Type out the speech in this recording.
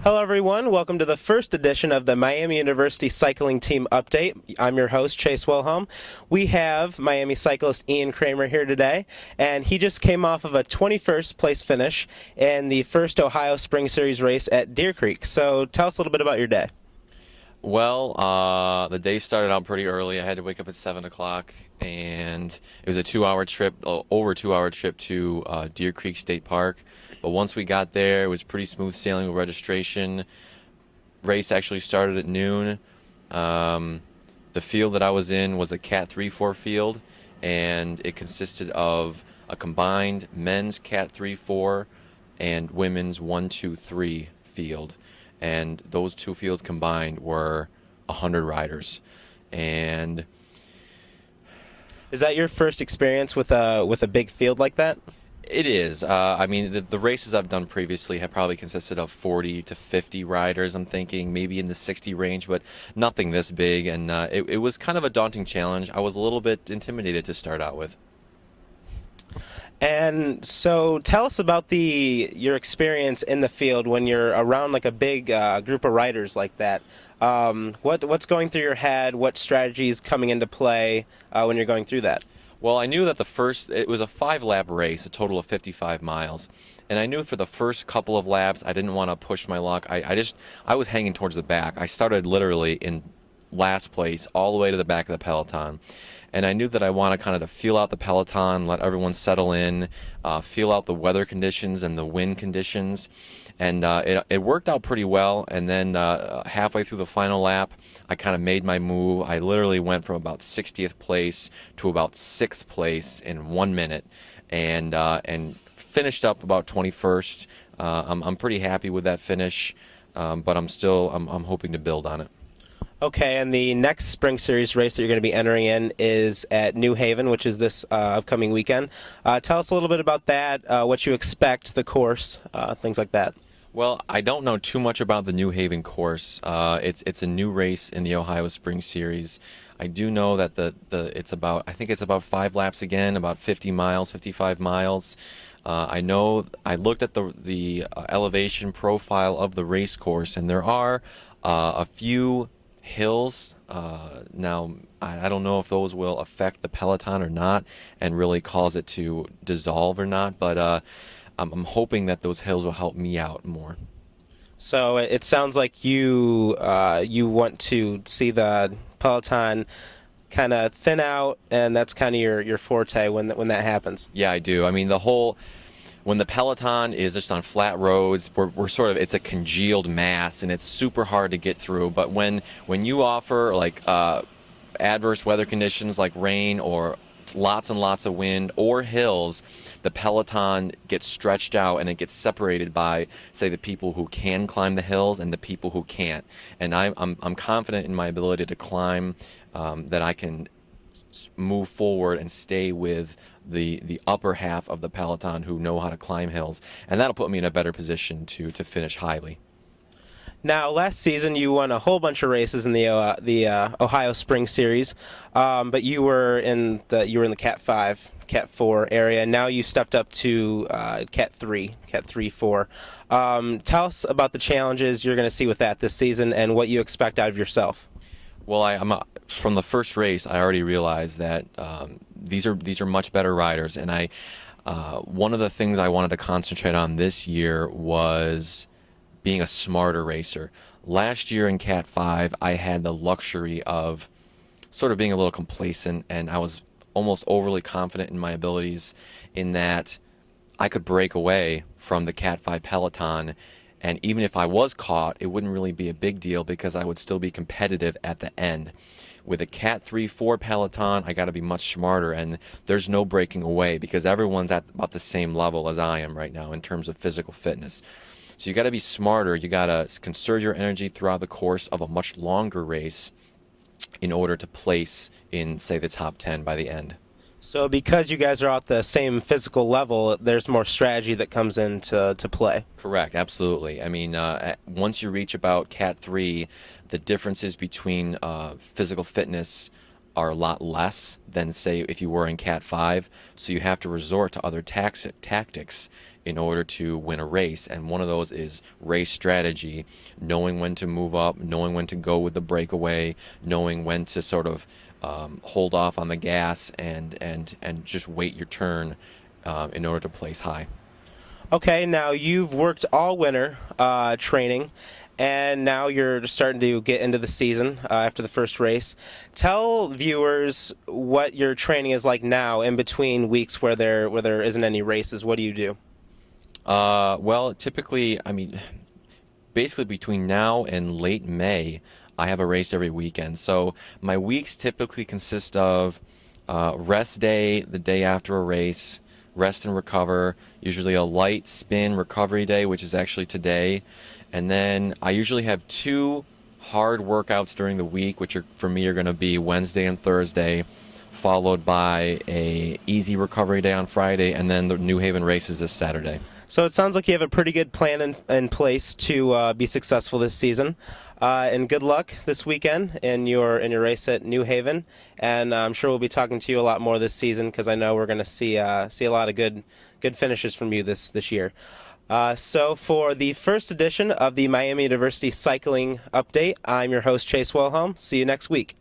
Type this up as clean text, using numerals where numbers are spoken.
Hello, everyone. Welcome to the first edition of the Miami University Cycling Team Update. I'm your host, Chase Wilhelm. We have Miami cyclist Ian Cramer here today, and he just came off of a 21st place finish in the first Ohio Spring Series race at Deer Creek. So tell us a little bit about your day. Well, the day started out pretty early. I had to wake up at 7 o'clock, and it was a 2-hour trip, over 2-hour trip to Deer Creek State Park. But once we got there, it was pretty smooth sailing with registration. Race actually started at noon. The field that I was in was a Cat 3-4 field, and it consisted of a combined men's Cat 3-4 and women's 1-2-3 field. And those two fields combined were 100 riders. And is that your first experience with a big field like that? It is. I mean, the races I've done previously have probably consisted of 40 to 50 riders, I'm thinking, maybe in the 60 range, but nothing this big. And it was kind of a daunting challenge. I was a little bit intimidated to start out with. And so tell us about your experience in the field when you're around like a big group of riders like that. What's going through your head? What strategies coming into play when you're going through that? Well, I knew that it was a 5-lap race, a total of 55 miles. And I knew for the first couple of laps, I didn't want to push my luck. I was hanging towards the back. I started literally in last place all the way to the back of the peloton. And I knew that I wanted kind of to feel out the peloton, let everyone settle in, feel out the weather conditions and the wind conditions. And it worked out pretty well. And then halfway through the final lap, I kind of made my move. I literally went from about 60th place to about 6th place in 1 minute, and finished up about 21st. I'm pretty happy with that finish, but I'm hoping to build on it. Okay, and the next Spring Series race that you're going to be entering in is at New Haven, which is this upcoming weekend. Tell us a little bit about that, what you expect, the course, things like that. Well, I don't know too much about the New Haven course. It's a new race in the Ohio Spring Series. I do know that I think it's about 5 laps again, about 50 miles, 55 miles. I know I looked at the elevation profile of the race course, and there are a few hills. Now, I don't know if those will affect the peloton or not and really cause it to dissolve or not, but I'm hoping that those hills will help me out more. So it sounds like you want to see the peloton kind of thin out, and that's kind of your forte when that happens. Yeah, I do. I mean, when the peloton is just on flat roads, we're sort of, it's a congealed mass, and it's super hard to get through. But when you offer like adverse weather conditions like rain or lots and lots of wind or hills, the peloton gets stretched out and it gets separated by, say, the people who can climb the hills and the people who can't. And I'm confident in my ability to climb, that I can move forward and stay with the upper half of the peloton who know how to climb hills, and that'll put me in a better position to finish highly. Now, last season you won a whole bunch of races in the Ohio Spring Series, but you were in the Cat 5, Cat 4 area. Now you stepped up to Cat 3, Cat 3-4. Tell us about the challenges you're going to see with that this season and what you expect out of yourself. Well, from the first race, I already realized that these are much better riders, and one of the things I wanted to concentrate on this year was being a smarter racer. Last year in Cat 5, I had the luxury of sort of being a little complacent, and I was almost overly confident in my abilities in that I could break away from the Cat 5 peloton, and even if I was caught, it wouldn't really be a big deal because I would still be competitive at the end. With a Cat 3-4 peloton, I got to be much smarter, and there's no breaking away because everyone's at about the same level as I am right now in terms of physical fitness. So you got to be smarter. You got to conserve your energy throughout the course of a much longer race in order to place in, say, the top 10 by the end. So because you guys are at the same physical level, there's more strategy that comes into play. Correct, absolutely. I mean, once you reach about Cat 3, the differences between physical fitness are a lot less than, say, if you were in Cat 5. So you have to resort to other tactics in order to win a race. And one of those is race strategy, knowing when to move up, knowing when to go with the breakaway, knowing when to sort of hold off on the gas and just wait your turn in order to place high. Okay, now you've worked all winter training, and now you're starting to get into the season after the first race. Tell viewers what your training is like now in between weeks where there isn't any races. What do you do? Well, typically, I mean, basically between now and late May, I have a race every weekend. So my weeks typically consist of rest day, the day after a race, rest and recover, usually a light spin recovery day, which is actually today. And then I usually have 2 hard workouts during the week, which are, for me, are going to be Wednesday and Thursday, followed by a easy recovery day on Friday, and then the New Haven races this Saturday. So it sounds like you have a pretty good plan in place to be successful this season. And good luck this weekend in your race at New Haven. And I'm sure we'll be talking to you a lot more this season because I know we're going to see a lot of good finishes from you this year. So for the first edition of the Miami University Cycling Update, I'm your host, Chase Wilhelm. See you next week.